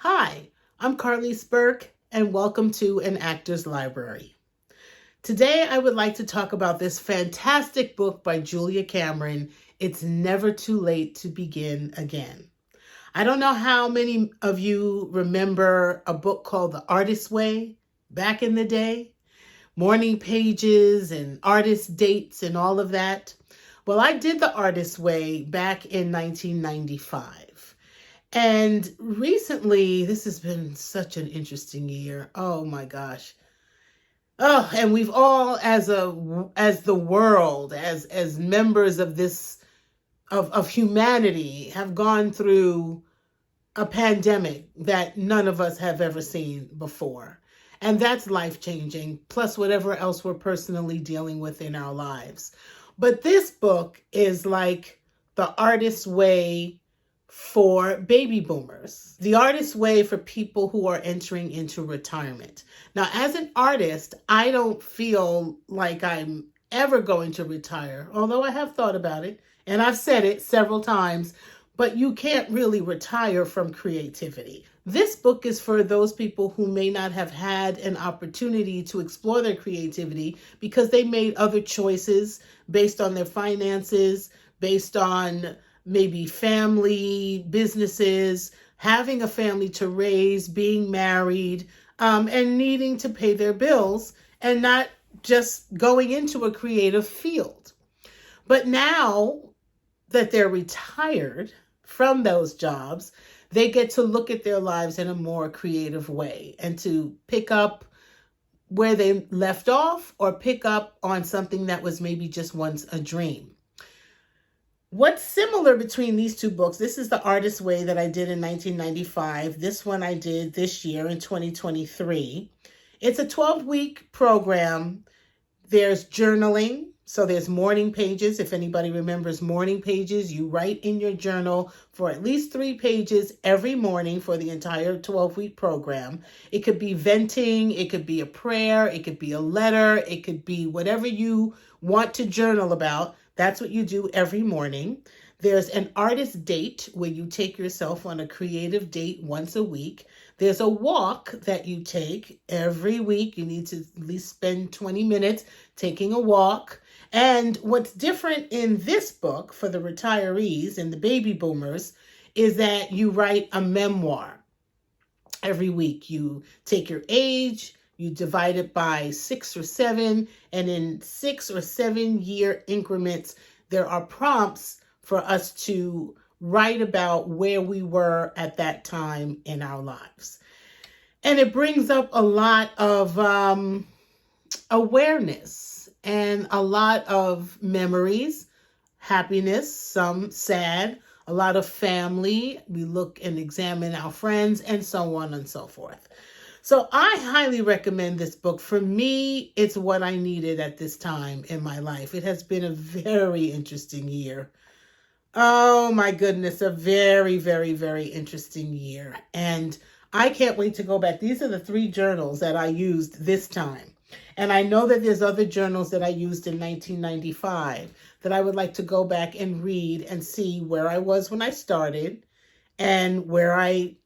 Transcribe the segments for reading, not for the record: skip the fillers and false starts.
Hi, I'm Carlise Burke, and welcome to An Actor's Library. Today, I would like to talk about this fantastic book by Julia Cameron, It's Never Too Late to Begin Again. I don't know how many of you remember a book called The Artist's Way back in the day, morning pages and artist dates and all of that. Well, I did The Artist's Way back in 1995. And recently, this has been such an interesting year. Oh my gosh. Oh, and we've all as the world, as members of this of humanity have gone through a pandemic that none of us have ever seen before. And that's life-changing, plus whatever else we're personally dealing with in our lives. But this book is like the artist's way for baby boomers, the artist's way for people who are entering into retirement. Now, as an artist, I don't feel like I'm ever going to retire, although I have thought about it, and I've said it several times, but you can't really retire from creativity. This book is for those people who may not have had an opportunity to explore their creativity because they made other choices based on their finances, based on maybe family, businesses, having a family to raise, being married, and needing to pay their bills and not just going into a creative field. But now that they're retired from those jobs, they get to look at their lives in a more creative way and to pick up where they left off or pick up on something that was maybe just once a dream. What's similar between these two books, this is The Artist's Way that I did in 1995. This one I did this year in 2023. It's a 12-week program. There's journaling. So there's morning pages. If anybody remembers morning pages, you write in your journal for at least 3 pages every morning for the entire 12-week program. It could be venting. It could be a prayer. It could be a letter. It could be whatever you want to journal about. That's what you do every morning. There's an artist date where you take yourself on a creative date once a week. There's a walk that you take every week. You need to at least spend 20 minutes taking a walk. And what's different in this book for the retirees and the baby boomers is that you write a memoir. Every week you take your age, you divide it by 6 or 7, and in 6 or 7 year increments, there are prompts for us to write about where we were at that time in our lives. And it brings up a lot of awareness and a lot of memories, happiness, some sad, a lot of family. We look and examine our friends and so on and so forth. So I highly recommend this book. For me, it's what I needed at this time in my life. It has been a very interesting year. Oh my goodness, a very, very, very interesting year. And I can't wait to go back. These are the 3 journals that I used this time. And I know that there's other journals that I used in 1995 that I would like to go back and read and see where I was when I started and where I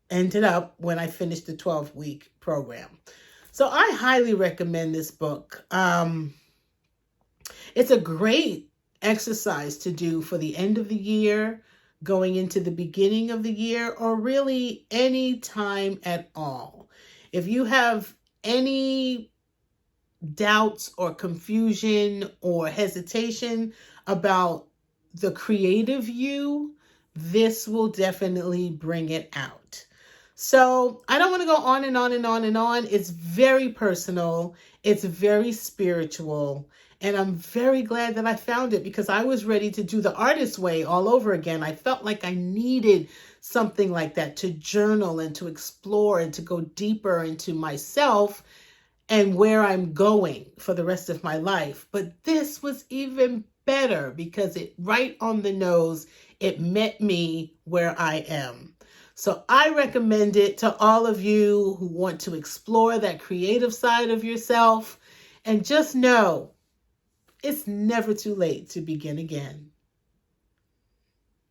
ended up when I finished the 12-week program. So I highly recommend this book. It's a great exercise to do for the end of the year, going into the beginning of the year, or really any time at all. If you have any doubts or confusion or hesitation about the creative you, this will definitely bring it out. So I don't want to go on and on and on and on. It's very personal. It's very spiritual. And I'm very glad that I found it because I was ready to do The Artist's Way all over again. I felt like I needed something like that to journal and to explore and to go deeper into myself and where I'm going for the rest of my life. But this was even better because it right on the nose, it met me where I am. So I recommend it to all of you who want to explore that creative side of yourself. And just know, it's never too late to begin again.